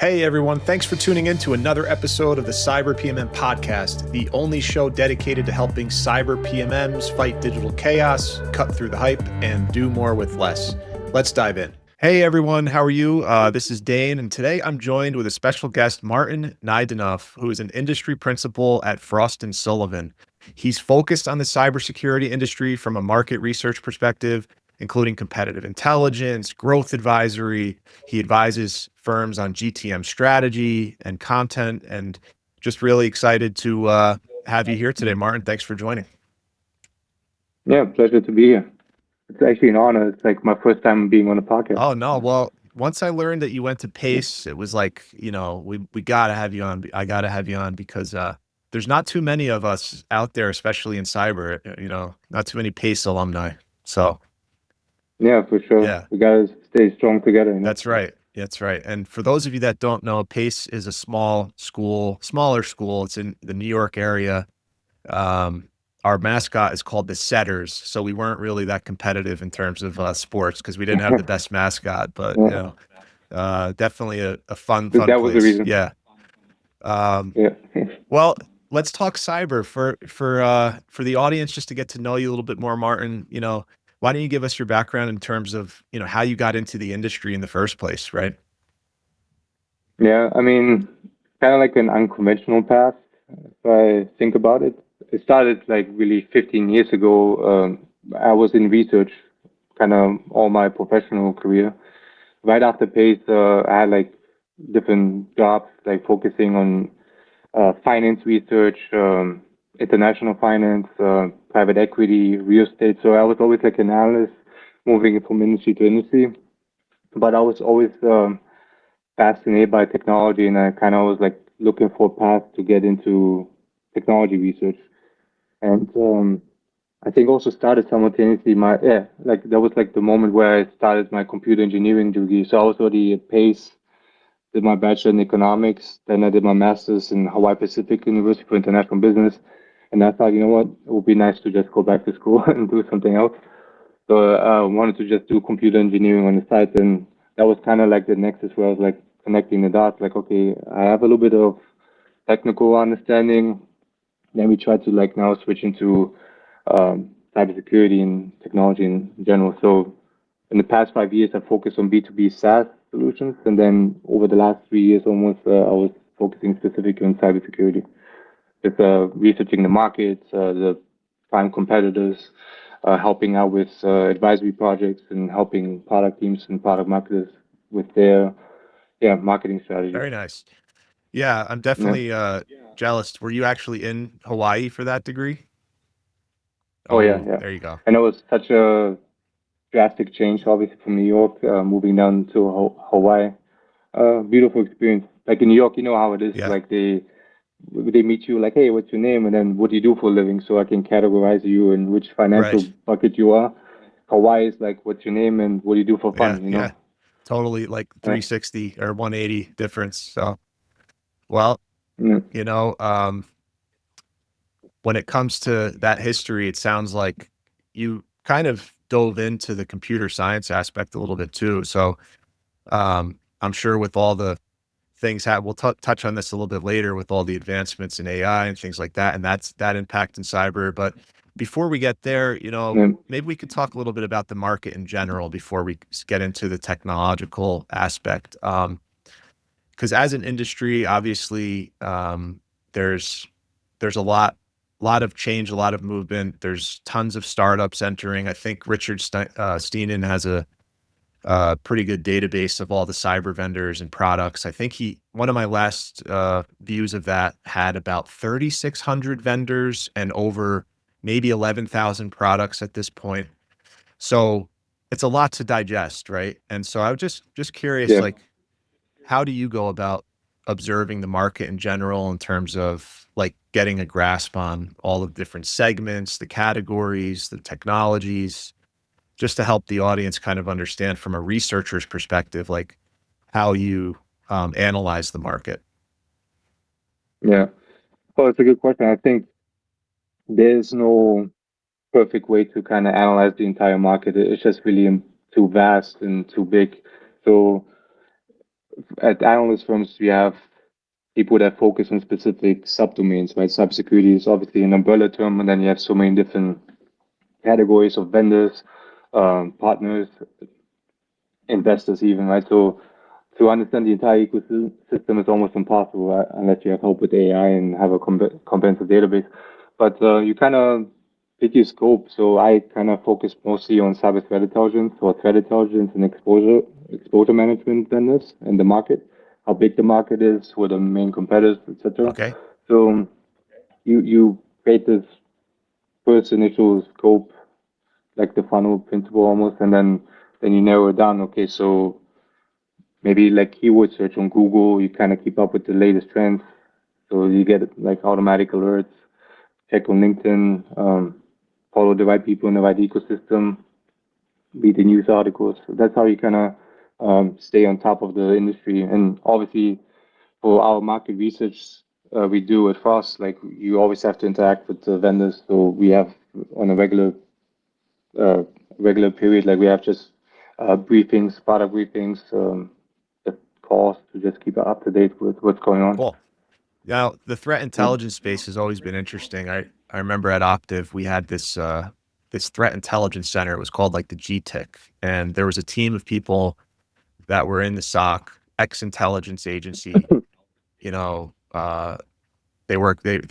Hey everyone, thanks for tuning in to another episode of the Cyber PMM Podcast, the only show dedicated to helping cyber PMMs fight digital chaos, cut through the hype, and do more with less. Let's dive in. Hey everyone, how are you? This is Dane, and today I'm joined with a special guest, Martin Naydenov, who is an industry principal at Frost Sullivan. He's focused on the cybersecurity industry from a market research perspective, including competitive intelligence, growth advisory. He advises firms on GTM strategy and content, and just really excited to have you here today, Martin. Thanks for joining. Yeah, pleasure to be here. It's actually an honor. It's like my first time being on a podcast. Oh, no. Well, once I learned that you went to Pace, it was like, we got to have you on. I got to have you on because there's not too many of us out there, especially in cyber, not too many Pace alumni. So yeah, for sure. Yeah. We gotta stay strong together. That's right. That's right. And for those of you that don't know, Pace is a smaller school. It's in the New York area. Our mascot is called the Setters. So we weren't really that competitive in terms of sports because we didn't have the best mascot, but definitely a fun That place. was the reason. Yeah. Yeah. Well, let's talk cyber for the audience, just to get to know you a little bit more, Martin. Why don't you give us your background in terms of, how you got into the industry in the first place, right? Yeah, I mean, kind of like an unconventional path, if I think about it. It started like really 15 years ago. I was in research kind of all my professional career. Right after Pace, I had like different jobs, like focusing on finance research, international finance, private equity, real estate. So I was always like an analyst, moving from industry to industry. But I was always fascinated by technology, and I kind of was like looking for a path to get into technology research. And I think also started simultaneously like that was like the moment where I started my computer engineering degree. So I was already at Pace, did my bachelor in economics, then I did my master's in Hawaii Pacific University for international business. And I thought, you know what, it would be nice to just go back to school and do something else. So I wanted to just do computer engineering on the side. And that was kind of like the nexus where I was like connecting the dots, like, okay, I have a little bit of technical understanding. Then we tried to like now switch into cybersecurity and technology in general. So in the past 5 years, I focused on B2B SaaS solutions, and then over the last 3 years, almost, I was focusing specifically on cybersecurity. Just researching the markets, the prime competitors, helping out with advisory projects, and helping product teams and product marketers with their marketing strategy. Very nice. Yeah, I'm definitely jealous. Were you actually in Hawaii for that degree? Oh yeah, There you go. And it was such a drastic change, obviously, from New York, moving down to Hawaii. Beautiful experience. Like in New York, you know how it is. Yeah. Like they meet you like, hey, what's your name? And then what do you do for a living? So I can categorize you in which financial Right. bucket you are. Hawaii is like, what's your name and what do you do for Yeah. fun? You know? Yeah. Totally, like 360 or 180 difference. So, well, Mm. when it comes to that history, it sounds like you kind of dove into the computer science aspect a little bit too. So, I'm sure with all the things we'll touch on this a little bit later with all the advancements in AI and things like that, and that impact in cyber. But before we get there, Yeah. maybe we could talk a little bit about the market in general before we get into the technological aspect. Because as an industry, obviously, there's a lot of change, a lot of movement. There's tons of startups entering. I think Richard Steenen has a pretty good database of all the cyber vendors and products. I think one of my last views of that had about 3,600 vendors and over maybe 11,000 products at this point. So it's a lot to digest, right? And so I was just curious, Yeah. like, how do you go about observing the market in general in terms of like getting a grasp on all the different segments, the categories, the technologies, just to help the audience kind of understand from a researcher's perspective, like how you analyze the market? Yeah. Well, it's a good question. I think there's no perfect way to kind of analyze the entire market. It's just really too vast and too big. So at analyst firms, we have people that focus on specific subdomains, right? Cybersecurity is obviously an umbrella term, and then you have so many different categories of vendors, partners, investors, even, right? So to understand the entire ecosystem is almost impossible, right? Unless you have help with AI and have a comprehensive database. But you kind of pick your scope. So I kind of focus mostly on cyber threat intelligence or threat intelligence and exposure management vendors in the market, how big the market is, who are the main competitors, etc. Okay. So you create this first initial scope, like the funnel principle almost, and then you narrow it down. Okay, so maybe like keyword search on Google, you kind of keep up with the latest trends. So you get like automatic alerts, check on LinkedIn, follow the right people in the right ecosystem, read the news articles. So that's how you kind of stay on top of the industry. And obviously, for our market research we do at Frost, like you always have to interact with the vendors. So we have on a uh, regular period, like we have just briefings, product briefings, calls to just keep up to date with what's going on. Cool. Now, the threat Yeah. intelligence space has always been interesting. I remember at Optiv, we had this threat intelligence center. It was called like the GTIC, and there was a team of people that were in the SOC, ex-intelligence agency. You know, they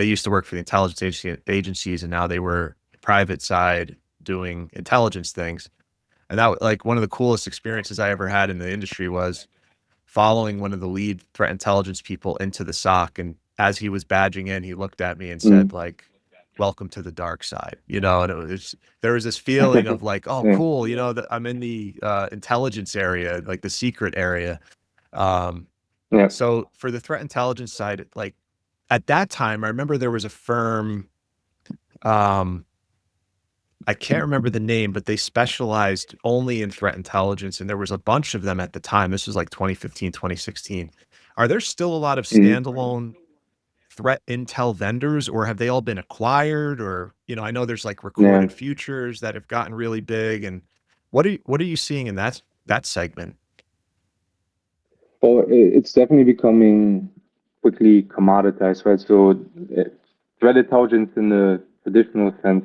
used to work for the agencies, and now they were private side doing intelligence things. And that like one of the coolest experiences I ever had in the industry was following one of the lead threat intelligence people into the SOC. And as he was badging in, he looked at me and said, Mm. like, welcome to the dark side, and there was this feeling of like, oh, Yeah. cool, that I'm in the intelligence area, like the secret area. Um, Yeah. so for the threat intelligence side, like at that time, I remember there was a firm, um, I can't remember the name, but they specialized only in threat intelligence. And there was a bunch of them at the time. This was like 2015, 2016. Are there still a lot of Mm. standalone threat intel vendors, or have they all been acquired? Or, I know there's like Yeah. recorded futures that have gotten really big. And what are you seeing in that segment? Well, it's definitely becoming quickly commoditized, right? So threat intelligence in the traditional sense,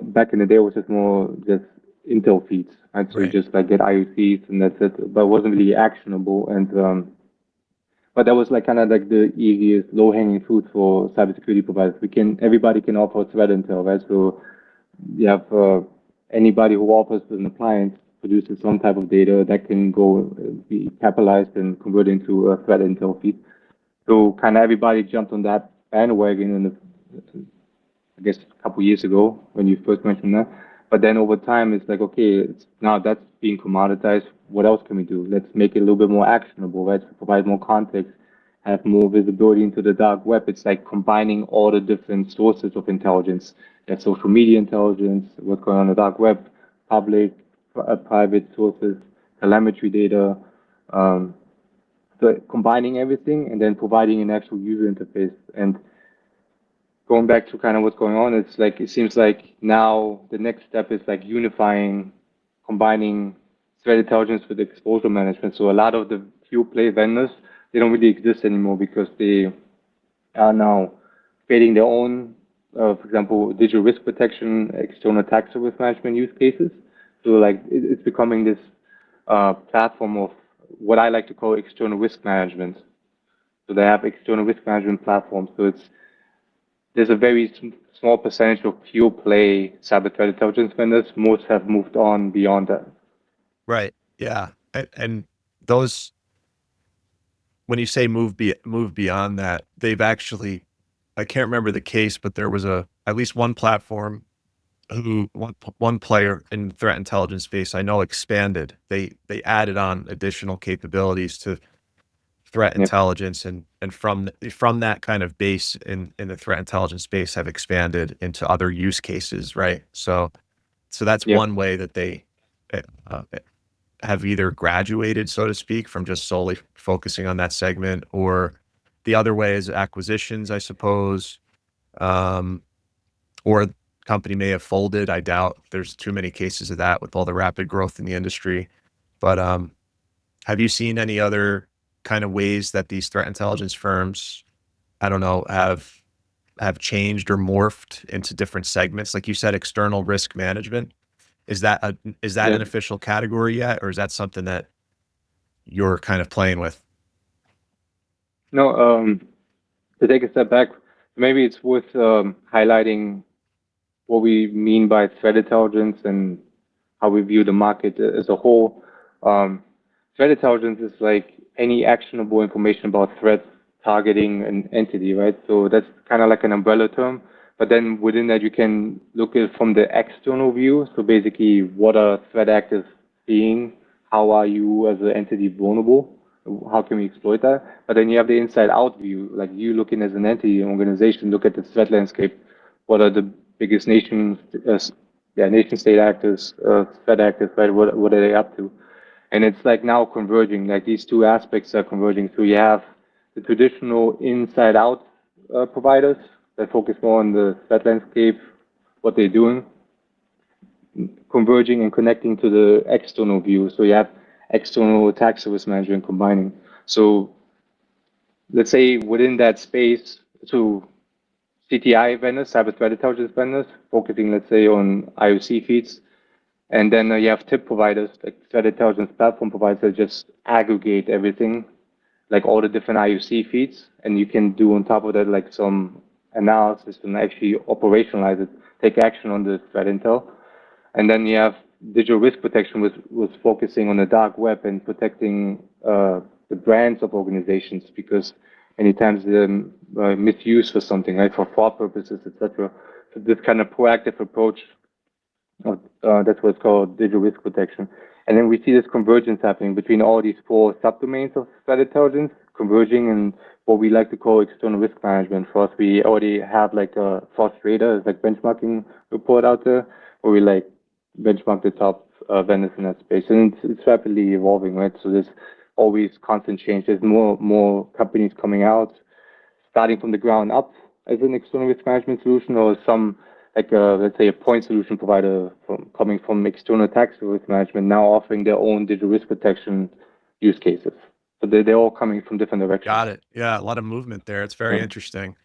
back in the day was just more just intel feeds, right? So you Right. just like get IOCs and that's it, but it wasn't really actionable. And but that was like kind of like the easiest low hanging fruit for cybersecurity providers. Everybody can offer threat intel, right? So you have anybody who offers an appliance produces some type of data that can go be capitalized and converted into a threat intel feed. So kind of everybody jumped on that bandwagon in I guess a couple years ago when you first mentioned that. But then over time, it's like, okay, now that's being commoditized. What else can we do? Let's make it a little bit more actionable, right? To provide more context, have more visibility into the dark web. It's like combining all the different sources of intelligence. There's social media intelligence, what's going on in the dark web, public, private sources, telemetry data. Um, so combining everything and then providing an actual user interface. And going back to kind of what's going on, it's like it seems like now the next step is like unifying, combining threat intelligence with exposure management. So a lot of the pure play vendors, they don't really exist anymore because they are now creating their own, for example, digital risk protection, external attack surface management use cases. So like it's becoming this platform of what I like to call external risk management. So they have external risk management platforms. So there's a very small percentage of pure play cyber threat intelligence vendors. Most have moved on beyond that. Right. Yeah. And those, when you say move beyond that, they've actually, I can't remember the case, but there was at least one platform one player in the threat intelligence space I know expanded. They added on additional capabilities to threat Yep. intelligence, and from that kind of base in the threat intelligence space have expanded into other use cases, right? So that's Yep. one way that they uh, have either graduated, so to speak, from just solely focusing on that segment, or the other way is acquisitions, I suppose. Um, or company may have folded. I doubt there's too many cases of that with all the rapid growth in the industry. But Have you seen any other kind of ways that these threat intelligence firms, I don't know, have changed or morphed into different segments? Like you said, external risk management. Is that Yeah. an official category yet, or is that something that you're kind of playing with? No, to take a step back, maybe it's worth highlighting what we mean by threat intelligence and how we view the market as a whole. Um, Threat intelligence is like any actionable information about threats targeting an entity, right? So that's kind of like an umbrella term. But then within that, you can look at it from the external view. So basically, what are threat actors seeing? How are you as an entity vulnerable? How can we exploit that? But then you have the inside out view, like you looking as an entity, an organization, look at the threat landscape. What are the biggest nation state actors, threat actors, right? What are they up to? And it's like now converging, like these two aspects are converging. So you have the traditional inside out providers that focus more on the threat landscape, what they're doing, converging and connecting to the external view. So you have external attack surface management combining. So let's say within that space, so CTI vendors, cyber threat intelligence vendors, focusing, let's say, on IOC feeds. And then you have tip providers, like threat intelligence platform providers that just aggregate everything, like all the different IOC feeds. And you can do on top of that, like some analysis and actually operationalize it, take action on the threat intel. And then you have digital risk protection was focusing on the dark web and protecting the brands of organizations because many times they're misused for something, right, for fraud purposes, etc. So this kind of proactive approach, that's what's called digital risk protection. And then we see this convergence happening between all these four subdomains of threat intelligence, converging in what we like to call external risk management. For us, we already have like a Frost Radar, it's like benchmarking report out there, where we like benchmark the top vendors in that space, and it's rapidly evolving, right? So there's always constant change. There's more companies coming out, starting from the ground up as an external risk management solution, or some like let's say a point solution provider coming from external attack risk management now offering their own digital risk protection use cases. So they're all coming from different directions. Got it. Yeah, a lot of movement there. It's very Yeah. interesting,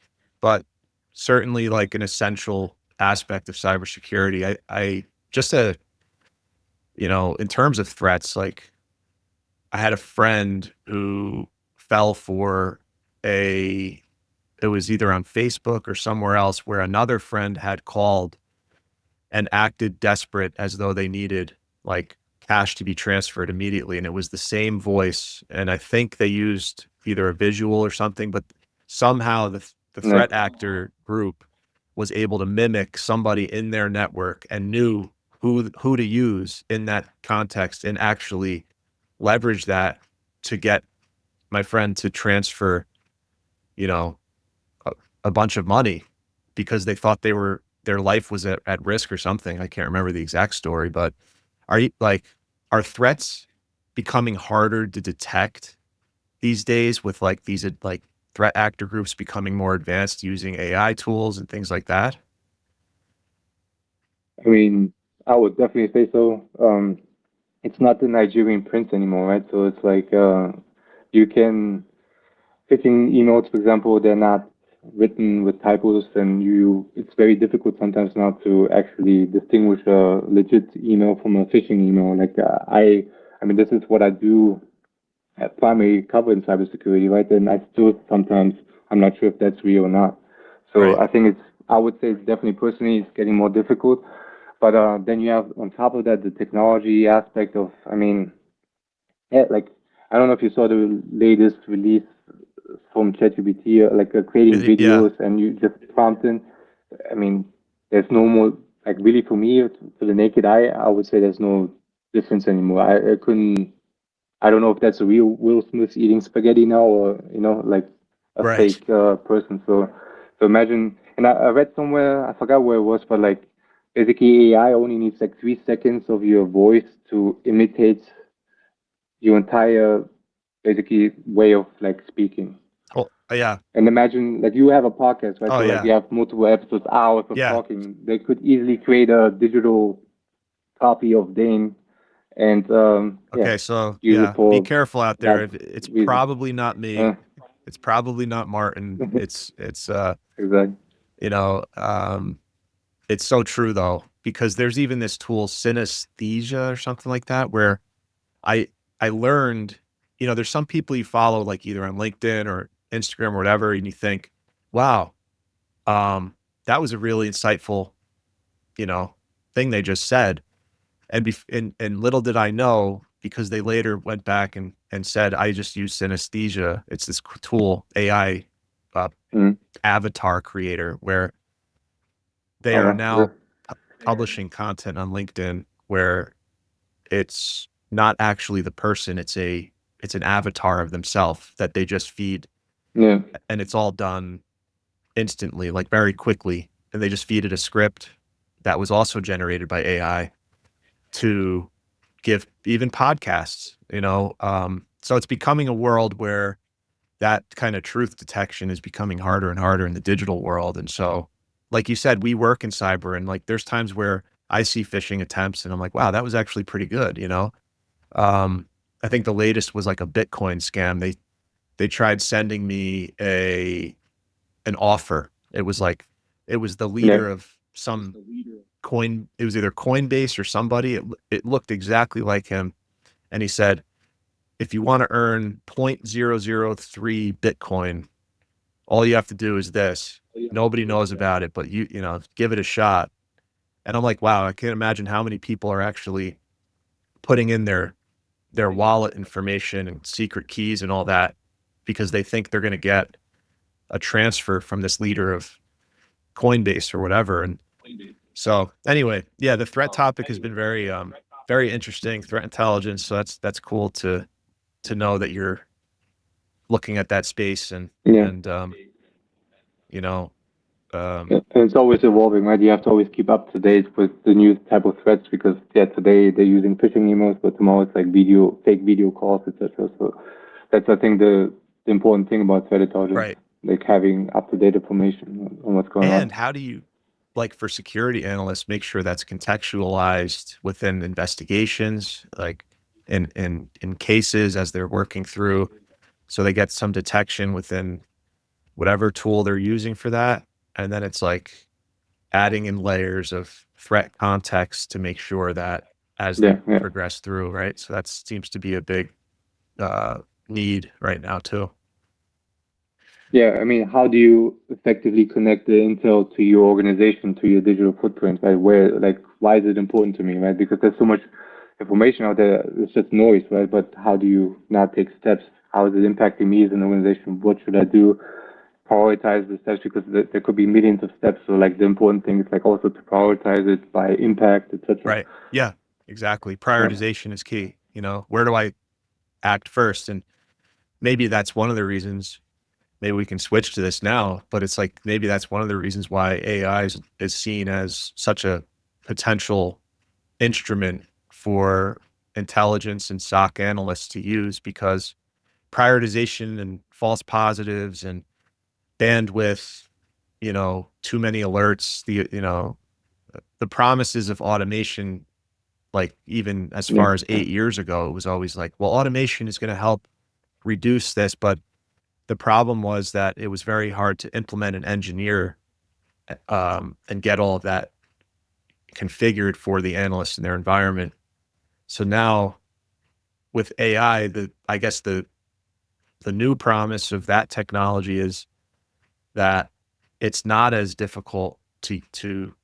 but certainly like an essential aspect of cybersecurity. I just in terms of threats, like I had a friend who fell for it was either on Facebook or somewhere else where another friend had called and acted desperate as though they needed like cash to be transferred immediately. And it was the same voice. And I think they used either a visual or something, but somehow the Yeah. threat actor group was able to mimic somebody in their network and knew who to use in that context and actually leverage that to get my friend to transfer, you know, a, a bunch of money because they thought their life was at risk or something. I can't remember the exact story, but are threats becoming harder to detect these days with like these like threat actor groups becoming more advanced using AI tools and things like that? I mean, I would definitely say so. It's not the Nigerian prince anymore, right? So it's like you can phishing emails, for example, they're not written with typos, and it's very difficult sometimes now to actually distinguish a legit email from a phishing email. Like I mean, this is what I do at primary cover in cybersecurity, right? And I still sometimes I'm not sure if that's real or not. So Right. I think I would say it's definitely personally it's getting more difficult. But then you have on top of that the technology aspect of, I mean, yeah, like I don't know if you saw the latest release from ChatGPT, like creating Yeah. videos and you just prompt in. I mean, there's no more, like really for me, for the naked eye, I would say there's no difference anymore. I couldn't, I don't know if that's a real Will Smith eating spaghetti now or, like a Right. fake person. So imagine, and I read somewhere, I forgot where it was, but like basically AI only needs like 3 seconds of your voice to imitate your entire basically way of like speaking. Oh, yeah. And imagine like you have a podcast, right? Oh, So like yeah. you have multiple episodes, hours of Yeah. talking. They could easily create a digital copy of Dane and Okay, so use it yeah, be for careful out there. that It's reason. probably not me. It's probably not Martin. It's Exactly. you know, it's so true though, because there's even this tool synesthesia or something like that where I I learned, there's some people you follow like either on LinkedIn or Instagram or whatever, and you think, wow, um, that was a really insightful, you know, thing they just said. And little did I know, because they later went back and said, I just use synesthesia. It's this tool, AI uh, Mm. avatar creator, where they Oh, are well, now publishing content on LinkedIn where it's not actually the person, it's an avatar of themselves that they just feed, yeah, and it's all done instantly, like very quickly. And they just feed it a script that was also generated by AI to give even podcasts, so it's becoming a world where that kind of truth detection is becoming harder and harder in the digital world. And so, like you said, we work in cyber, and like there's times where I see phishing attempts and I'm like, wow, that was actually pretty good. Um, I think the latest was like a Bitcoin scam. They tried sending me an offer. It was the yeah, leader of some coin. It was either Coinbase or somebody. It looked exactly like him. And he said, if you want to earn 0.003 Bitcoin, all you have to do is this. Nobody knows about it, but give it a shot. And I'm like, wow, I can't imagine how many people are actually putting in their wallet information and secret keys and all that because they think they're going to get a transfer from this leader of Coinbase or whatever. And so anyway, yeah, the threat topic has been very interesting, threat intelligence. So that's cool to know that you're looking at that space yeah. and you know, Yeah, and it's always evolving, right? You have to always keep up to date with the new type of threats because today they're using phishing emails, but tomorrow it's like fake video calls, etc. So that's I think the important thing about threat intelligence, right. like having up to date information on what's going And on. how do you, like for security analysts, make sure that's contextualized within investigations, like in cases as they're working through, so they get some detection within whatever tool they're using for that. And then it's like adding in layers of threat context to make sure that as they Yeah, yeah. progress through, right? So that seems to be a big uh, need right now too. Yeah, I mean, how do you effectively connect the intel to your organization, to your digital footprint, right? Why is it important to me, right? Because there's so much information out there, it's just noise, right? But how do you now take steps? How is it impacting me as an organization? What should I do? Prioritize the steps because there could be millions of steps. So, like, the important thing is like also to prioritize it by impact, etc. Right. Yeah, exactly. Yeah, Prioritization is key. Where do I act first? And maybe that's one of the reasons, maybe we can switch to this now, but it's like maybe that's one of the reasons why AI is seen as such a potential instrument for intelligence and SOC analysts to use, because prioritization and false positives and bandwidth, too many alerts, the promises of automation, like even as yeah, far as 8 years ago, it was always like, well, automation is going to help reduce this. But the problem was that it was very hard to implement and engineer and get all of that configured for the analysts in their environment. So now with AI, I guess the new promise of that technology is that it's not as difficult to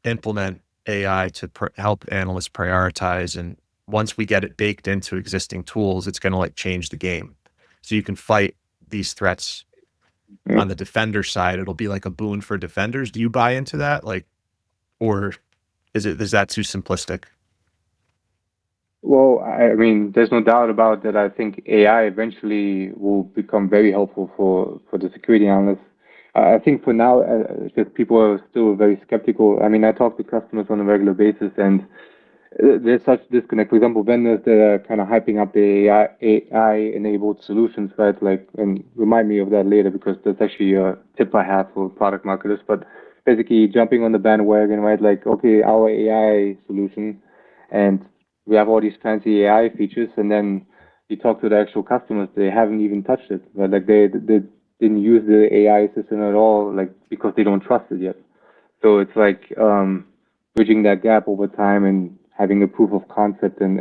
implement AI to help analysts prioritize. And once we get it baked into existing tools, it's going to like change the game. So you can fight these threats yeah. on the defender side. It'll be like a boon for defenders. Do you buy into that? Like, or is that too simplistic? Well, I mean, there's no doubt about that. I think AI eventually will become very helpful for the security analysts. I think for now, just people are still very skeptical. I mean, I talk to customers on a regular basis, and there's such disconnect. For example, vendors that are kind of hyping up the AI-enabled solutions, right? Like, and remind me of that later because that's actually a tip I have for product marketers. But basically, jumping on the bandwagon, right? Like, okay, our AI solution, and we have all these fancy AI features, and then you talk to the actual customers, they haven't even touched it, but like they didn't use the AI assistant at all, like because they don't trust it yet. So it's like bridging that gap over time and having a proof of concept, and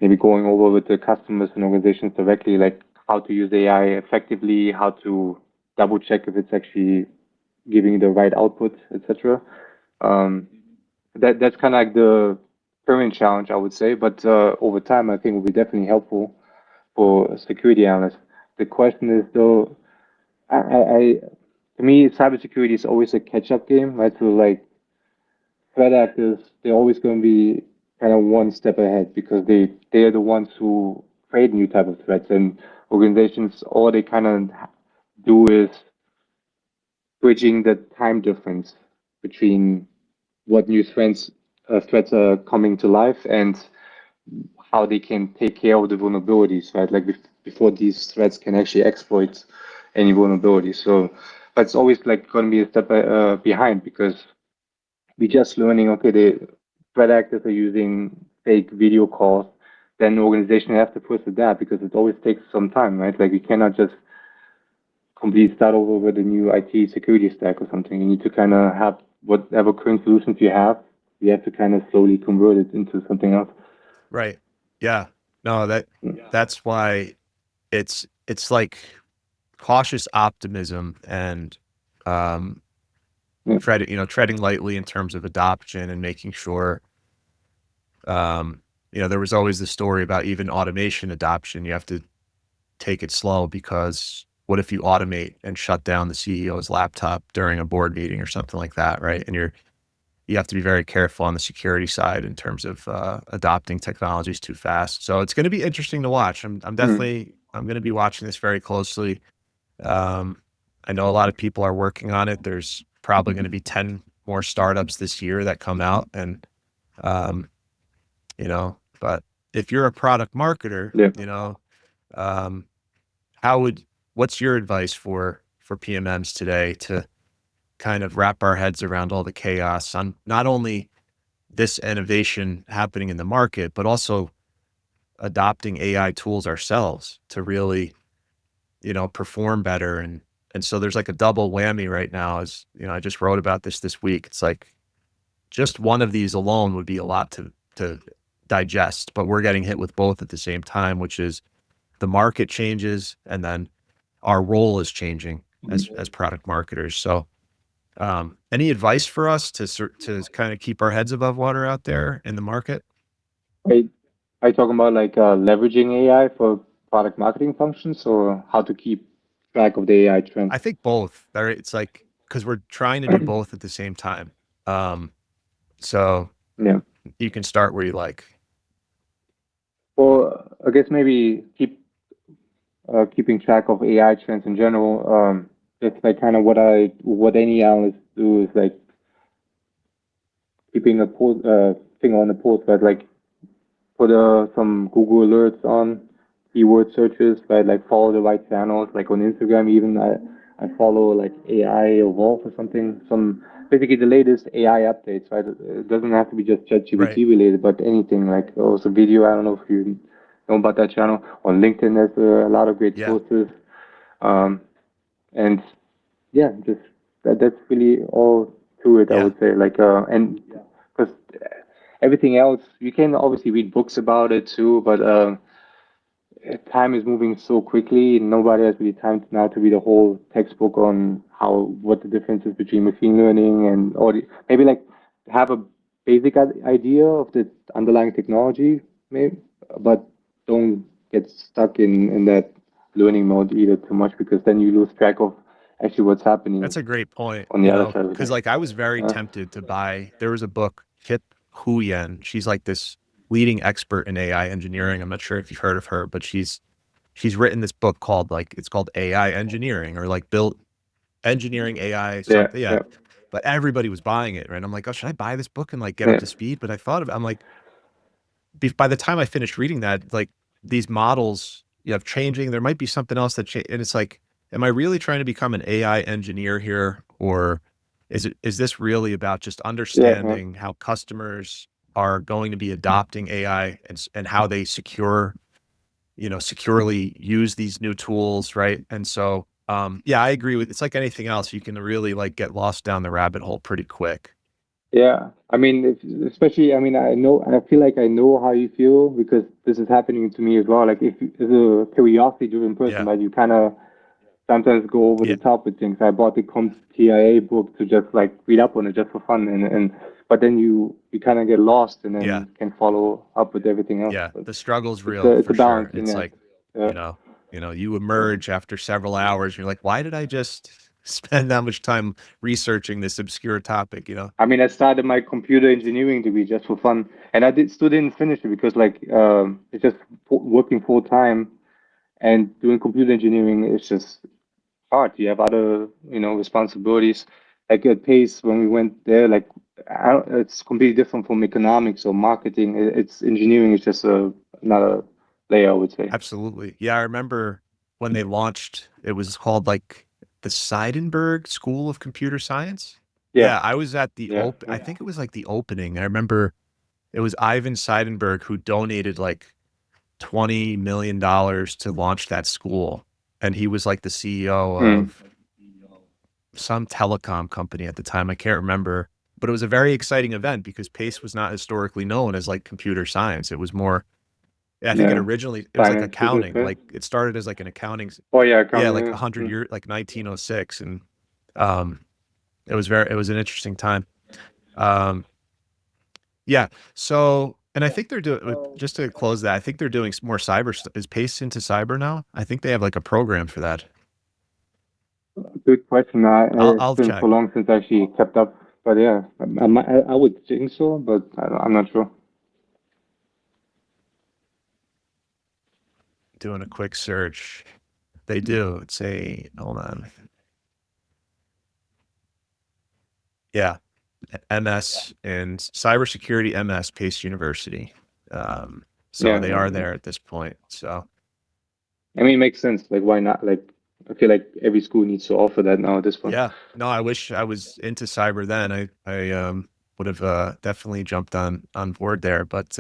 maybe going over with the customers and organizations directly, like how to use AI effectively, how to double check if it's actually giving the right output, etc. Um, that's kind of like the current challenge, I would say. But over time, I think will be definitely helpful for security analysts. The question is though, to me, cybersecurity is always a catch-up game, right? So like threat actors, they're always going to be kind of one step ahead because they are the ones who create new type of threats, and organizations, all they kind of do is bridging the time difference between what new threats are coming to life and how they can take care of the vulnerabilities, right? Like before these threats can actually exploit any vulnerabilities. So, but it's always like going to be a step behind because we just learning. Okay, the threat actors are using fake video calls. Then the organization has to first adapt because it always takes some time, right? Like you cannot just completely start over with a new IT security stack or something. You need to kind of have whatever current solutions you have. You have to kind of slowly convert it into something else. Right. Yeah. No, that's why it's like cautious optimism and Yeah. treading lightly in terms of adoption and making sure there was always the story about even automation adoption. You have to take it slow because what if you automate and shut down the CEO's laptop during a board meeting or something like that, right? And you have to be very careful on the security side in terms of adopting technologies too fast. So it's going to be interesting to watch. I'm going to be watching this very closely. Um, I know a lot of people are working on it. There's probably going to be 10 more startups this year that come out, and um, but if you're a product marketer, Yeah. um, what's your advice for PMMs today to kind of wrap our heads around all the chaos on not only this innovation happening in the market, but also adopting AI tools ourselves to really, perform better. And so there's like a double whammy right now. As I just wrote about this week. It's like just one of these alone would be a lot to digest, but we're getting hit with both at the same time, which is the market changes and then our role is changing as product marketers. So any advice for us to kind of keep our heads above water out there in the market? Are you talking about like leveraging AI for product marketing functions, or how to keep track of the AI trends? I think both. It's like because we're trying to do both at the same time. Um, so Yeah. you can start where you like. Well, I guess maybe keeping track of AI trends in general. It's like kind of what any analyst do is like keeping a finger on the pulse, right? Like put some Google alerts on keyword searches, right? Like follow the right channels. Like on Instagram, even I follow like AI Evolve or something. Some basically the latest AI updates, right? It doesn't have to be just Right. ChatGPT related, but anything like also video. I don't know if you know about that channel. On LinkedIn, there's a lot of great Yeah. sources. Um, and yeah, just that's really all to it, I Yeah. would say. Like and because everything else, you can obviously read books about it too, but time is moving so quickly. Nobody has really time now to read a whole textbook on what the difference is between machine learning and or maybe like have a basic idea of the underlying technology, maybe, but don't get stuck in that learning mode either too much because then you lose track of actually what's happening That's a great point, on the other side of because it. like I was very tempted to buy, there was a book, Kip Huyen. She's like this leading expert in AI engineering. I'm not sure if you've heard of her, but she's written this book called it's called AI engineering or like build engineering AI Yeah, something. Yeah. yeah, But everybody was buying it, right? I'm like, oh, should I buy this book and like get up yeah, to speed? But I thought of, I'm like, by the time I finished reading that, like these models, changing, there might be something else that change. And it's like, am I really trying to become an AI engineer here? Or is this really about just yeah, yeah. understanding how customers are going to be adopting AI and how they securely use these new tools, right? And so, yeah, I agree with. It's like anything else; you can really like get lost down the rabbit hole pretty quick. Yeah, I mean, especially, I mean, I feel like I know how you feel because this is happening to me as well. Like, if you, as a curiosity-driven person, Yeah, right, you kind of sometimes go over yeah, the top with things. I bought the CompTIA book to just like read up on it just for fun, and but then you kind of get lost and yeah, then can follow up with everything else. yeah. But The struggle's real it's a for sure. balancing It's act. like, Yeah. you know, you emerge after several hours. You're like, why did I just spend that much time researching this obscure topic? I mean, I started my computer engineering degree just for fun, and I still didn't finish it because like it's just working full time and doing computer engineering is just hard. You have other responsibilities. Like at Pace, when we went there, like it's completely different from economics or marketing. It's engineering is just another layer, I would say. Absolutely. Yeah, I remember when they launched, it was called like the Seidenberg School of Computer Science. Yeah, Yeah, I was at the yeah, I yeah. think it was like the opening. I remember it was Ivan Seidenberg who donated like $20 million to launch that school. And he was like the CEO Mm. of some telecom company at the time. I can't remember, but it was a very exciting event because Pace was not historically known as like computer science. It was more, yeah, I think Yeah, it was like finance business, accounting. right? Like it started as like an accounting, Oh yeah, yeah, accounting. like Yeah. 100 Mm. years, like 1906. And um, it was an interesting time. Um, yeah. So, and I think they're doing, just to close that, I think they're doing more cyber stuff. Is Pace into cyber now? I think they have like a program for that. Good question. It's I'll been so check. long since I actually kept up, but yeah, I would think so, but I'm not sure. Doing a quick search. They do. It's a, hold on. Yeah. MS and Cybersecurity MS Pace University. So Yeah, they yeah, are yeah. there at this point. So I mean, it makes sense. Like, why not? Like, I feel like every school needs to offer that now at this point. yeah, no, I wish I was into cyber then. I would have definitely jumped on board there. But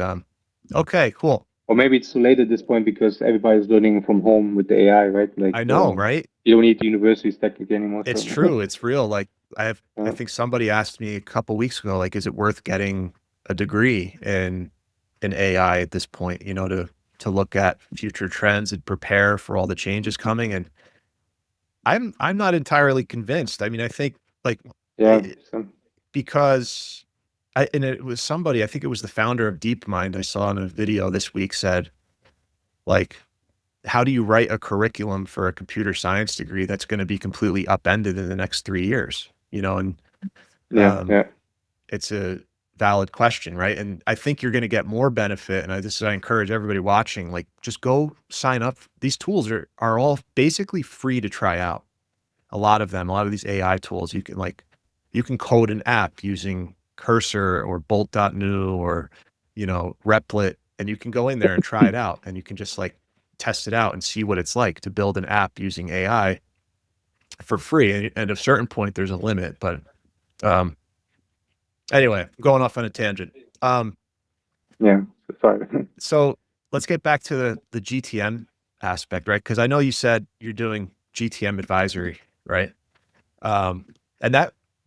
okay, cool. Or maybe it's too late at this point because everybody's learning from home with the AI, right? Like, I know, right? you don't need universities technically anymore. It's So, true. It's real. Like I yeah, think somebody asked me a couple weeks ago, like, is it worth getting a degree in AI at this point, to look at future trends and prepare for all the changes coming. And I'm not entirely convinced. I mean, I think like yeah. it, So, because and it was somebody, I think it was the founder of DeepMind I saw in a video this week said, like, how do you write a curriculum for a computer science degree that's going to be completely upended in the next 3 years? And yeah, um, yeah, it's a valid question, right? And I think you're going to get more benefit. And I encourage everybody watching, like, just go sign up. These tools are all basically free to try out. A lot of them, a lot of these AI tools, you can code an app using Cursor or Bolt.new or, Replit, and you can go in there and try it out. And you can just like test it out and see what it's like to build an app using AI for free. And at a certain point, there's a limit. But um, anyway, I'm going off on a tangent. Um, yeah. Sorry. so let's get back to the GTM aspect, right? Because I know you said you're doing GTM advisory, right? And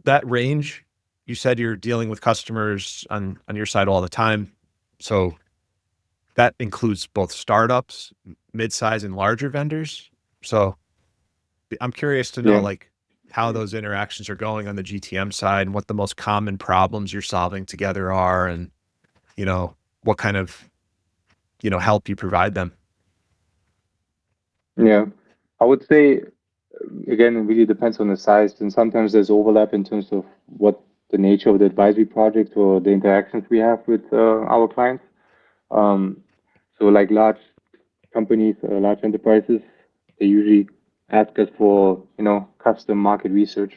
that range, you said you're dealing with customers on your side all the time. So that includes both startups, mid-size and larger vendors. So I'm curious to know Yeah. like how those interactions are going on the GTM side and what the most common problems you're solving together are, and what kind of help you provide them. Yeah. I would say, again, it really depends on the size, and sometimes there's overlap in terms of what the nature of the advisory project or the interactions we have with our clients. Um, so, like large companies, large enterprises, they usually ask us for, custom market research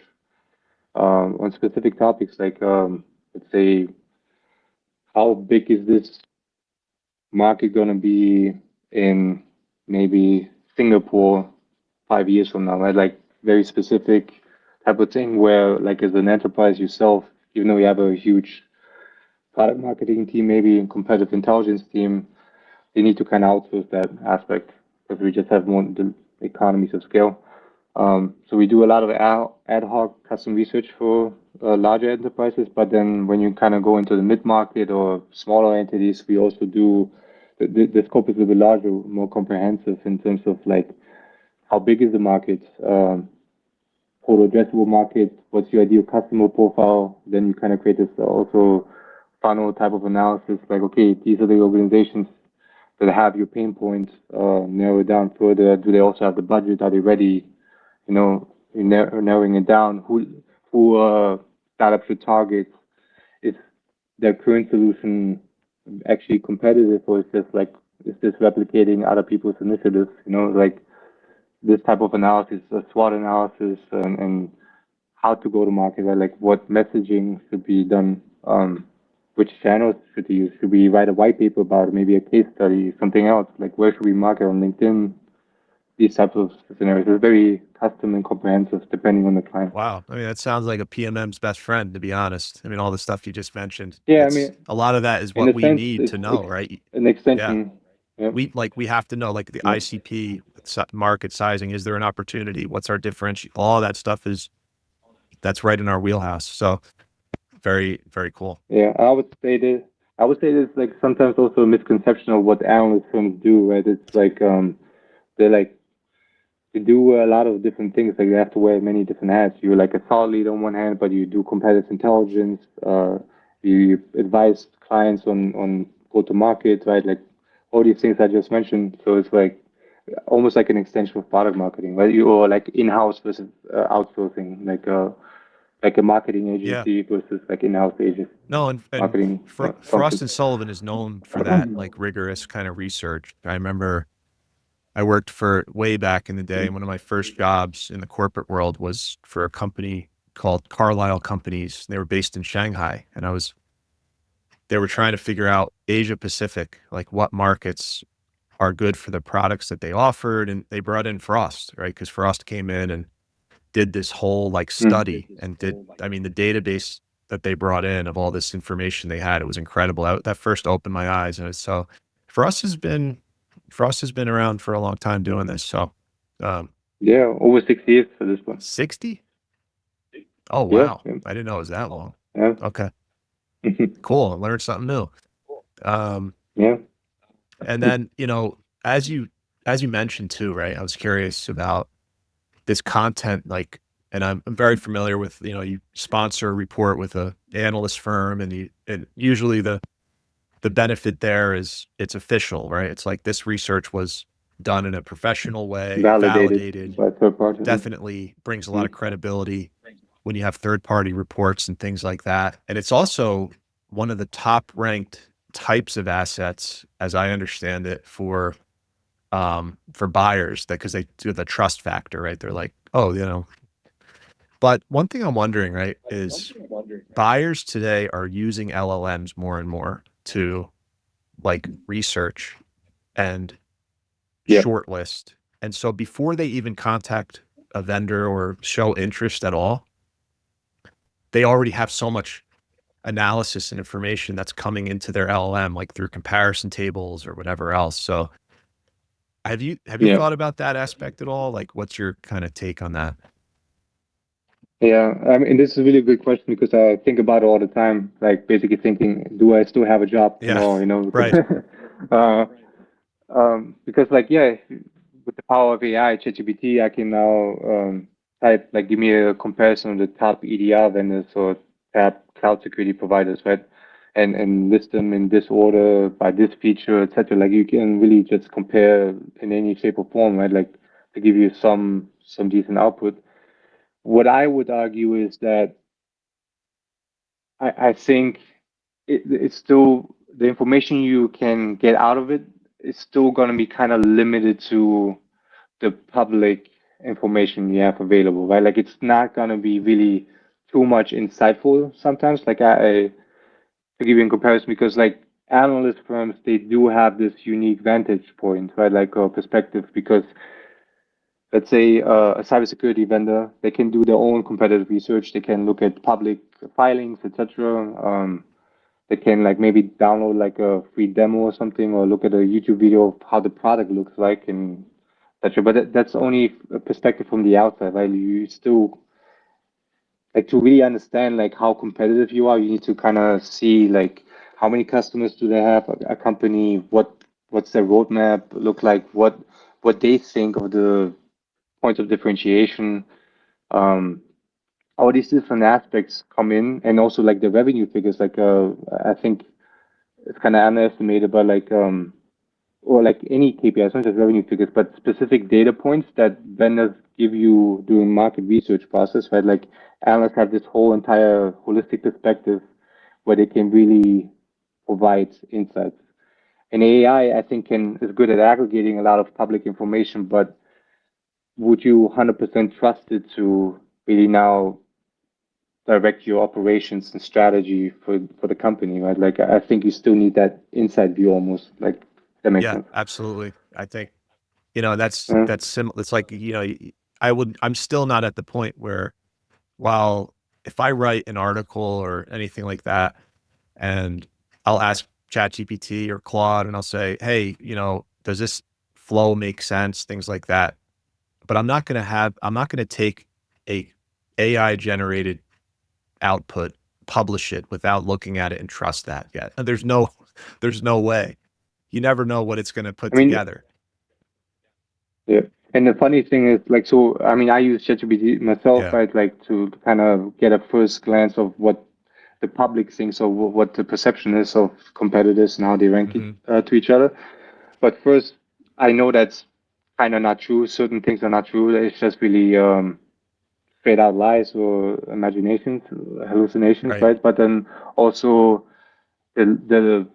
on specific topics, like let's say, how big is this market going to be in maybe Singapore 5 years from now, right? Like very specific type of thing where, like, as an enterprise yourself, even though you have a huge product marketing team, maybe a competitive intelligence team, they need to kind of outsource that aspect because we just have more the economies of scale. So we do a lot of ad hoc custom research for larger enterprises, but then when you kind of go into the mid-market or smaller entities, we also do the scope is a little bit larger, more comprehensive in terms of like how big is the market, total addressable market, what's your ideal customer profile. Then you kind of create this also funnel type of analysis, like okay, these are the organizations that have your pain points, narrow it down further. Do they also have the budget? Are they ready? You know, narrowing it down. Who startups should target? Is their current solution actually competitive, or is this replicating other people's initiatives? You know, like this type of analysis, a SWOT analysis, and how to go to market, right? Like what messaging should be done, which channels should we use? Should we write a white paper about it, maybe a case study, something else? Like where should we market on LinkedIn? These types of scenarios. It's very custom and comprehensive depending on the client. Wow. I mean, that sounds like a PMM's best friend, to be honest. I mean, all the stuff you just mentioned. Yeah, I mean, a lot of that is in what a we sense, need it's to know, right? an Yeah. extension. Yep. We have to know like the Yep. ICP market sizing. Is there an opportunity? What's our differential? All that stuff that's right in our wheelhouse. So very, very cool. Yeah, I would say this like sometimes also a misconception of what analyst firms do, right? It's like they're like they do a lot of different things. Like they have to wear many different hats. You're like a thought lead on one hand, but you do competitive intelligence. You advise clients on go to market, right? Like all these things I just mentioned. So it's like almost like an extension of product marketing, right? Or like in-house versus outsourcing, like a marketing agency versus like in-house agency. No, and Marketing Frost and Sullivan is known for that, like rigorous kind of research. I remember I worked for way back in the day. One of my first jobs in the corporate world was for a company called Carlisle Companies. They were based in Shanghai, and they were trying to figure out Asia Pacific, like what markets are good for the products that they offered. And they brought in Frost, right? Because Frost came in and did this whole like study and the database that they brought in of all this information they had, it was incredible. That first opened my eyes. And so Frost has been around for a long time doing this. So, yeah, over 60 years for this one. 60? Oh, Yeah, wow. yeah. I didn't know it was that long. Yeah. Okay. Cool. I learned something new. Yeah. And then, as you mentioned too, right? I was curious about this content, like, and I'm very familiar with, you sponsor a report with a analyst firm and usually the benefit there is it's official, right? It's like this research was done in a professional way, validated, by third party. definitely brings a lot of credibility when you have third-party reports and things like that. And it's also one of the top ranked types of assets, as I understand it, for buyers, because they do the trust factor, right? They're like, oh, but one thing I'm wondering, right, is buyers today are using LLMs more and more to like research and shortlist. And so before they even contact a vendor or show interest at all, they already have so much analysis and information that's coming into their LLM, like through comparison tables or whatever else. So have you thought about that aspect at all? Like, what's your kind of take on that? Yeah, I mean, this is a really good question because I think about it all the time. Like, basically thinking, do I still have a job tomorrow? You know, right. Because like, yeah, with the power of AI, ChatGPT, I can now type like, give me a comparison of the top EDR vendors or top cloud security providers, right? And list them in this order by this feature, etc. Like, you can really just compare in any shape or form, right? Like, to give you some decent output. What I would argue is that I think it's still the information you can get out of it is still going to be kind of limited to the public information you have available, right? Like it's not going to be really too much insightful sometimes. Like to give you in comparison, because like analyst firms, they do have this unique vantage point, right? Like a perspective, because let's say a cybersecurity vendor, they can do their own competitive research. They can look at public filings, etc. They can like maybe download like a free demo or something, or look at a YouTube video of how the product looks like and etc. But that's only a perspective from the outside, right? You still like to really understand like how competitive you are. You need to kind of see like how many customers do they have, a company, what's their roadmap look like, what they think of the points of differentiation. Um, all these different aspects come in, and also like the revenue figures. Like I think it's kind of underestimated, but like or like any KPIs, not just revenue figures, but specific data points that vendors give you during market research process, right? Like analysts have this whole entire holistic perspective where they can really provide insights. And AI, I think, is good at aggregating a lot of public information, but would you 100% trust it to really now direct your operations and strategy for the company, right? Like I think you still need that inside view almost. Like that makes Yeah, sense. absolutely. I think, you know, that's Yeah. that's similar. It's like, you know, I'm still not at the point where, while if I write an article or anything like that, and I'll ask ChatGPT or Claude and I'll say, hey, you know, does this flow make sense? Things like that. But I'm not going to take a AI generated output, publish it without looking at it and trust that yet. And there's no way. You never know what it's going to put I mean, together. yeah. And the funny thing is, like, so I mean, I use ChatGPT myself, Yeah. right? Like to kind of get a first glance of what the public thinks of what the perception is of competitors and how they rank Hmm. to each other. But first, I know that's kind of not true. Certain things are not true. It's just really straight out lies or imaginations, hallucinations, Right. right? But then also the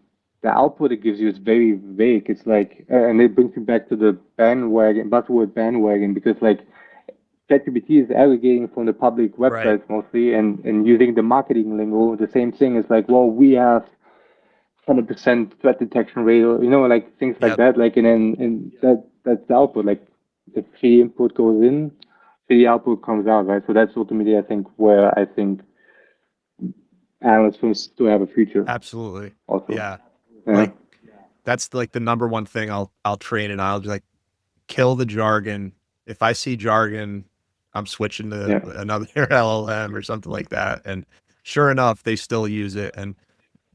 the output it gives you is very vague. It's like, and it brings you back to the bandwagon, buzzword bandwagon, because like ChatGPT is aggregating from the public Right. websites mostly, and using the marketing lingo. The same thing is like, well, we have 100% threat detection rate, or like things like Yep. that. Like, and that's the output. Like, if the input goes in, the output comes out, right? So that's ultimately, I think, where I think analyst firms do have a future Absolutely. also. Yeah. Yeah. Like that's like the number one thing I'll train, and I'll be like, kill the jargon. If I see jargon, I'm switching to Yeah. another LLM or something like that. And sure enough, they still use it. And,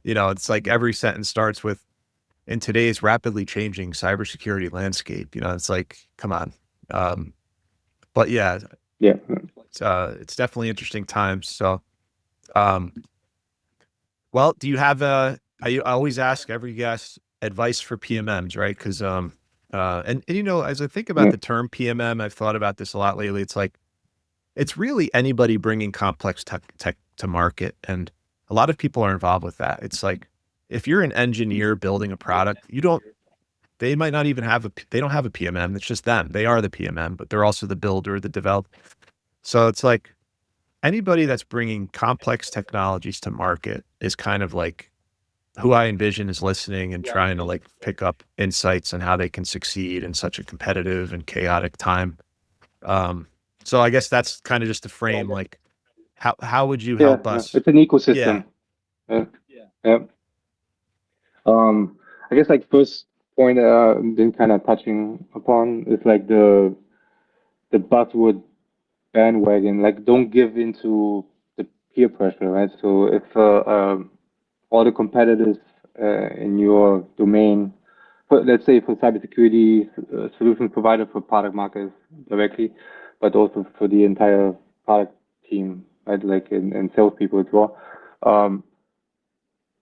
you know, it's like every sentence starts with, in today's rapidly changing cybersecurity landscape. You know, it's like, come on. But yeah, Yeah. it's definitely interesting times. So, um, well, do you have I always ask every guest advice for PMMs, right? Because and you know, as I think about Yeah. the term PMM, I've thought about this a lot lately. It's like it's really anybody bringing complex tech to market, and a lot of people are involved with that. It's like if you're an engineer building a product, you don't. They might not even have they don't have a PMM. It's just them. They are the PMM, but they're also the builder, the developer. So it's like anybody that's bringing complex technologies to market is kind of like who I envision is listening and trying to like pick up insights on how they can succeed in such a competitive and chaotic time. Um, so I guess that's kind of just a frame, like how would you Yeah. help Yeah. us? It's an Yeah. ecosystem. Yeah. Yeah. Um, I guess like first point been kind of touching upon is like the buzzword bandwagon. Like, don't give into the peer pressure, right? So if all the competitors in your domain, let's say for cybersecurity solution provider for product markets directly, but also for the entire product team, right? Like and salespeople as well. Um,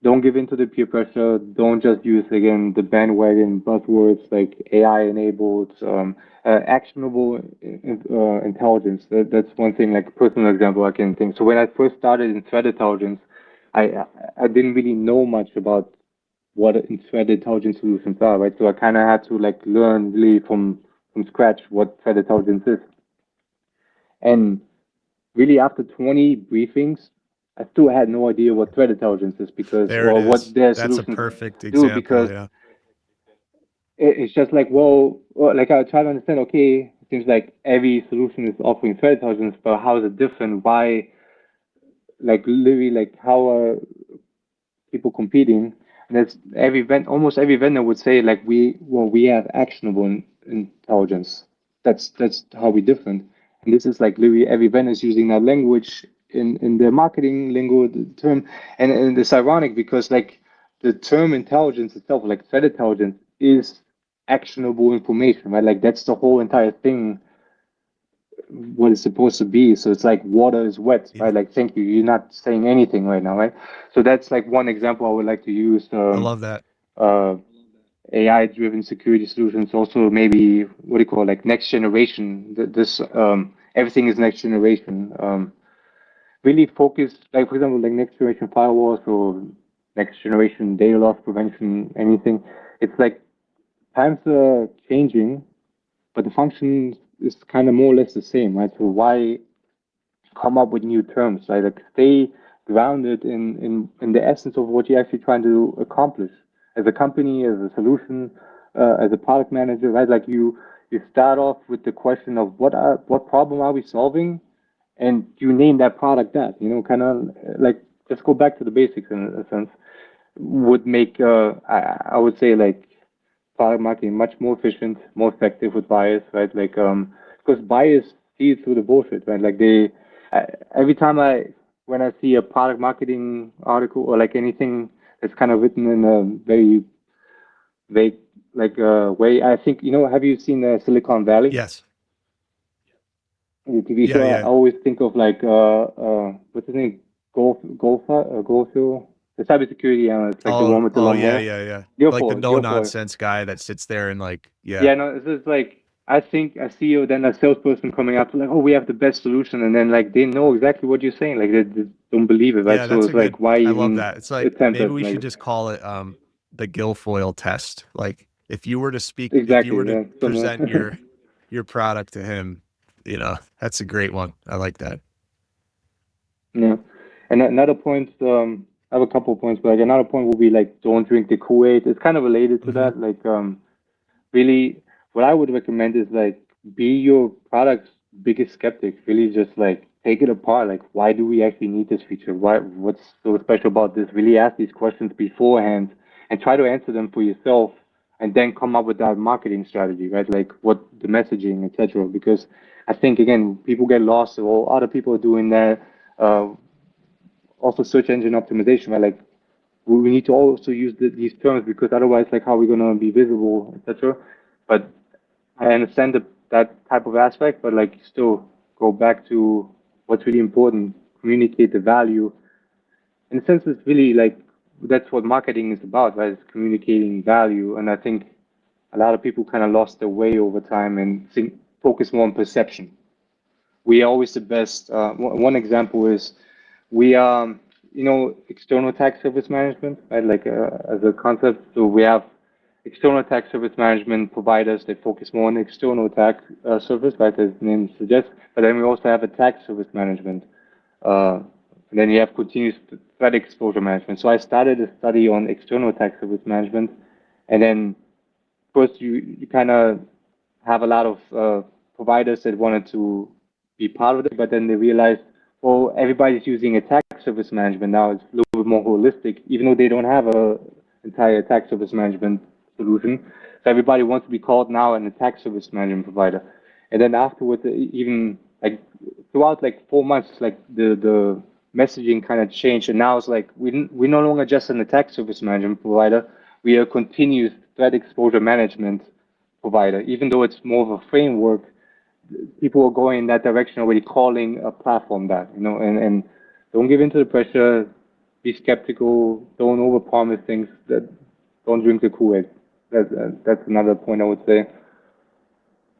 don't give in to the peer pressure. Don't just use again the bandwagon buzzwords like AI enabled, actionable intelligence. That's one thing, like a personal example I can think. So when I first started in threat intelligence, I didn't really know much about what threat intelligence solutions are, right? So I kind of had to like learn really from scratch what threat intelligence is. And really, after 20 briefings, I still had no idea what threat intelligence is because, There it or what is. their That's a solutions perfect do, example. because Yeah. it's just like, well, like I try to understand, okay, it seems like every solution is offering threat intelligence, but how is it different? Why, like, literally, like, how are people competing. And that's almost every vendor would say like we have actionable intelligence. That's how we different. And this is like literally every vendor is using that language in their marketing lingo, the term. And it's ironic because like the term intelligence itself, like threat intelligence, is actionable information, right? Like that's the whole entire thing what it's supposed to be. So it's like water is wet, Yeah. right? Like, thank you. You're not saying anything right now, right? So that's like one example I would like to use. I love that. Uh, AI-driven security solutions. Also, maybe what do you call it, like next generation? This everything is next generation. Really focus, like for example, like next generation firewalls or next generation data loss prevention, anything. It's like times are changing, but the function is kind of more or less the same, right? So why come up with new terms, right? Like stay grounded in the essence of what you're actually trying to accomplish as a company, as a solution, as a product manager, right? Like you start off with the question of what problem are we solving, and you name that product that, kind of like just go back to the basics in a sense would make I would say like product marketing much more efficient, more effective with buyers, right? Like because buyers see through the bullshit, right? Like every time when I see a product marketing article or like anything that's kind of written in a very vague like way, I think have you seen Silicon Valley? Yes. The TV Yeah, show. I yeah. always think of like what's his name? Golfo, the cybersecurity analyst, like the one with the Oh long yeah, hair. yeah, yeah. Like the no Guilford. nonsense guy that sits there and like, yeah. Yeah, no, it's just like I think I see you then a salesperson coming up like, oh, we have the best solution, and then like they know exactly what you're saying, like they don't believe it, right? Yeah, So that's it's a like good why I love even that. It's like attempt maybe it? we should Like just call it the Guilfoyle test. Like if you were to if you exactly, were to yeah. present your product to him, that's a great one. I like that. Yeah. And another point, I have a couple of points, but like another point will be like don't drink the Kool-Aid. It's kind of related to Hmm. that. Like really what I would recommend is like be your product's biggest skeptic. Really just like take it apart. Like why do we actually need this feature? What's so special about this? Really ask these questions beforehand and try to answer them for yourself and then come up with that marketing strategy, right? Like what the messaging, etc. Because I think again, people get lost. Well, other people are doing that. Uh, Also search engine optimization, right? Like we need to also use these terms because otherwise, like how are we gonna be visible, etc. But I understand that type of aspect, but like still go back to what's really important, communicate the value. In a sense, it's really like that's what marketing is about, right? It's communicating value, and I think a lot of people kind of lost their way over time and focus more on perception. We are always the best. One example is we external attack surface management, right? Like as a concept, so we have external attack surface management providers that focus more on external attack surface, right, as the name suggests. But then we also have attack surface management. And then you have continuous threat exposure management. So I started a study on external attack surface management, and then first you kind of have a lot of providers that wanted to be part of it, but then they realized, well, everybody's using attack surface management now. It's a little bit more holistic, even though they don't have a entire attack surface management solution. So everybody wants to be called now an attack surface management provider. And then afterwards, even like throughout like 4 months, like the messaging kind of changed, and now it's like we're no longer just an attack surface management provider. We are a continuous threat exposure management provider, even though it's more of a framework. People are going in that direction already, calling a platform that, and don't give into the pressure. Be skeptical. Don't overpromise things. Don't drink the Kool-Aid. That's another point I would say.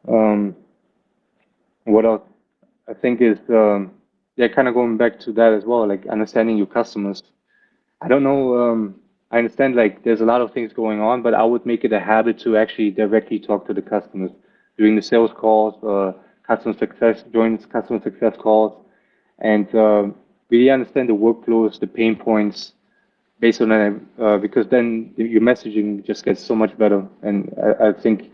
Um, what else? I think is yeah, kind of going back to that as well, like understanding your customers. I don't know. I understand like there's a lot of things going on, but I would make it a habit to actually directly talk to the customers during the sales calls, join customer success calls, and really understand the workflows, the pain points based on that, because then your messaging just gets so much better. And I think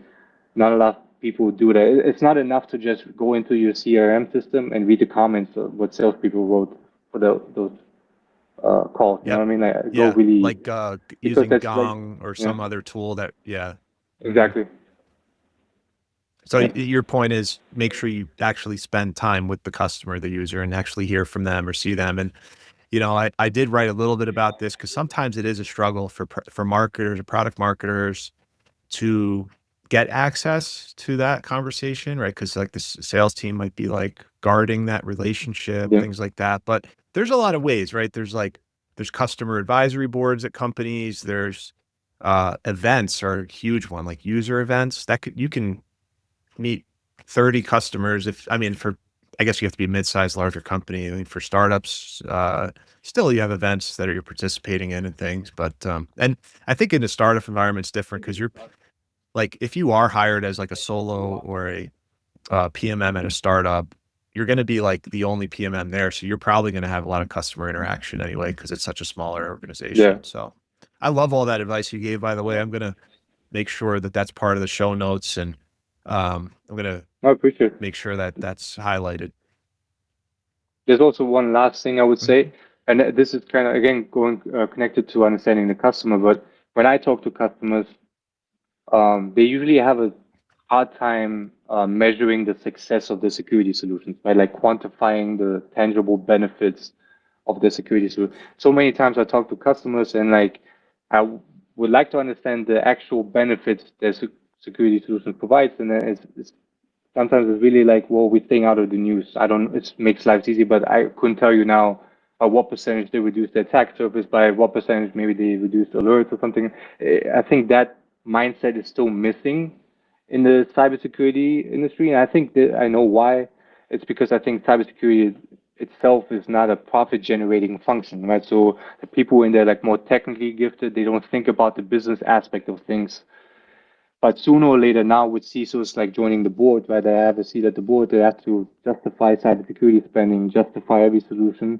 not a lot of people do that. It's not enough to just go into your CRM system and read the comments of what salespeople wrote for those. calls. You know Yep. what I mean? Like go Yeah. really, Like because using that's like, Gong or yeah, some other tool that, yeah. Hmm. exactly. So Yeah. your point is make sure you actually spend time with the customer, the user, and actually hear from them or see them. And, I did write a little bit about this because sometimes it is a struggle for marketers or product marketers to get access to that conversation, right? Because like this sales team might be like guarding that relationship, Yeah. things like that. But there's a lot of ways, right? There's customer advisory boards at companies. There's events are a huge one, like user events you can meet 30 customers. I guess you have to be a mid-sized, larger company. I mean, for startups, still you have events that you're participating in and things. But and I think in a startup environment, it's different because you're like, if you are hired as like a solo or a PMM at a startup, you're going to be like the only PMM there. So you're probably going to have a lot of customer interaction anyway, because it's such a smaller Yeah. organization. So I love all that advice you gave, by the way. I'm going to make sure that that's part of the show notes, and I'm going to I appreciate it. make sure that that's highlighted. There's also one last thing I would Mhm. say, and this is kind of again going connected to understanding the customer. But when I talk to customers, they usually have a hard time measuring the success of the security solutions, right? Like quantifying the tangible benefits of the security solution. So many times I talk to customers and like I would like to understand the actual benefits that security solution provides, and then it's sometimes it's really like, well, we're staying out of the news. I don't, it makes life easy, but I couldn't tell you now what percentage they reduced the attack surface by, what percentage maybe they reduced alerts or something. I think that mindset is still missing in the cybersecurity industry. And I think that I know why. It's because I think cybersecurity itself is not a profit generating function, right? So the people in there like more technically gifted, they don't think about the business aspect of things. But sooner or later, now with CISOs like joining the board, right? They have a seat at the board. They have to justify cybersecurity spending, justify every solution.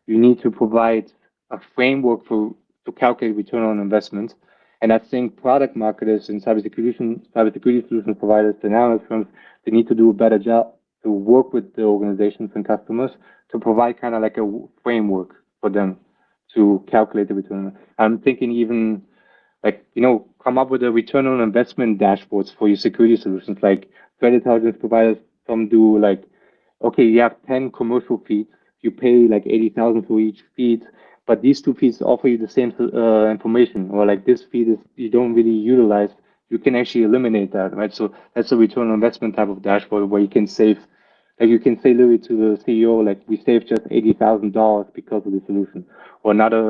You need to provide a framework for to calculate return on investment. And I think product marketers and cybersecurity solution providers, the analyst firms, they need to do a better job to work with the organizations and customers to provide kind of like a framework for them to calculate the return. I'm thinking even like come up with a return on investment dashboards for your security solutions. Like threat intelligence providers, some do like, okay, you have 10 commercial feeds, you pay like 80,000 for each feed, but these two feeds offer you the same information, or like this feed is you don't really utilize, you can actually eliminate that, right? So that's a return on investment type of dashboard where you can save, like you can say literally to the CEO, like we saved just $80,000 because of the solution. Or another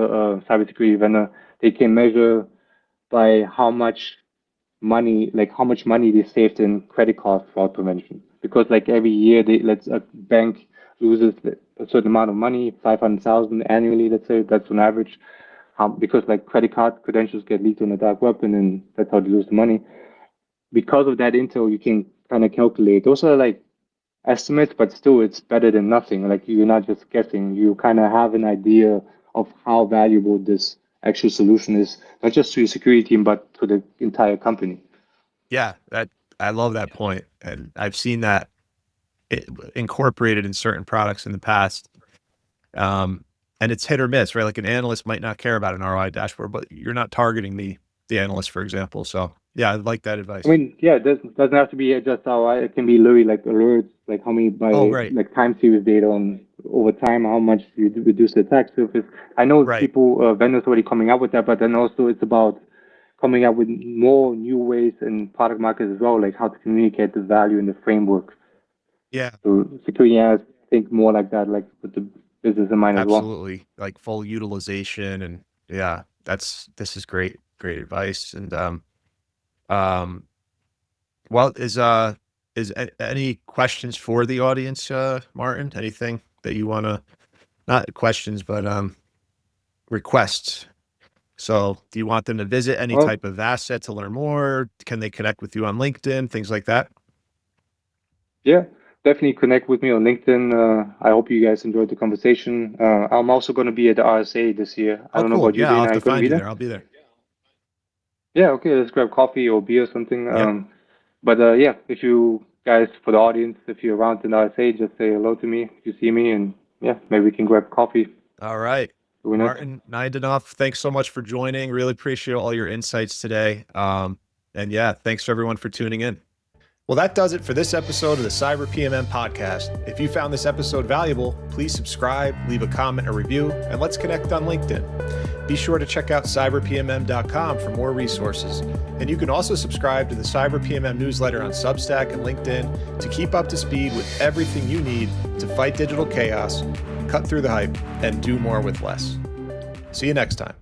cybersecurity vendor, they can measure by how much money they saved in credit card fraud prevention. Because like every year, let's a bank loses a certain amount of money, 500,000 annually. Let's say that's on average. Because like credit card credentials get leaked on the dark web, and then that's how they lose the money. Because of that intel, you can kind of calculate. Those are like estimates, but still, it's better than nothing. Like you're not just guessing. You kind of have an idea of how valuable this actual solution is, not just to your security team, but to the entire company. Yeah, I love that point, and I've seen that it, incorporated in certain products in the past. Um, and it's hit or miss, right? Like an analyst might not care about an ROI dashboard, but you're not targeting the analyst, for example. So yeah, I like that I advice. mean, yeah, this doesn't have to be just how it can be literally like alerts, like how many Oh, by right, like time series data on over time, how much you reduce the attack surface. I know right. people, vendors already coming up with that, but then also it's about coming up with more new ways and product markets as well, like how to communicate the value in the framework. Yeah, So security analysts think more like that, like with the business in mind as well. absolutely. Like full utilization, and yeah, this is great, great advice. And um, well, any questions for the audience, Martin? Anything that you want to, not questions, but requests? So do you want them to visit any Well, type of asset to learn more? Can they connect with you on LinkedIn, things like that? yeah, definitely connect with me on LinkedIn. I hope you guys enjoyed the conversation. I'm also going to be at the RSA this year. I Oh, don't know cool. about you, Yeah, I'll Dane. have Are to you going to find be you there. there? I'll be there. Yeah, okay, let's grab coffee or beer or something. Yeah. But yeah, if you guys, for the audience, if you're around in RSA, just say hello to me if you see me, and yeah, maybe we can grab coffee. All right. Martin Naydenov, thanks so much for joining. Really appreciate all your insights today. And yeah, thanks to everyone for tuning in. Well, that does it for this episode of the Cyber PMM Podcast. If you found this episode valuable, please subscribe, leave a comment or review, and let's connect on LinkedIn. Be sure to check out cyberpmm.com for more resources. And you can also subscribe to the Cyber PMM newsletter on Substack and LinkedIn to keep up to speed with everything you need to fight digital chaos, cut through the hype, and do more with less. See you next time.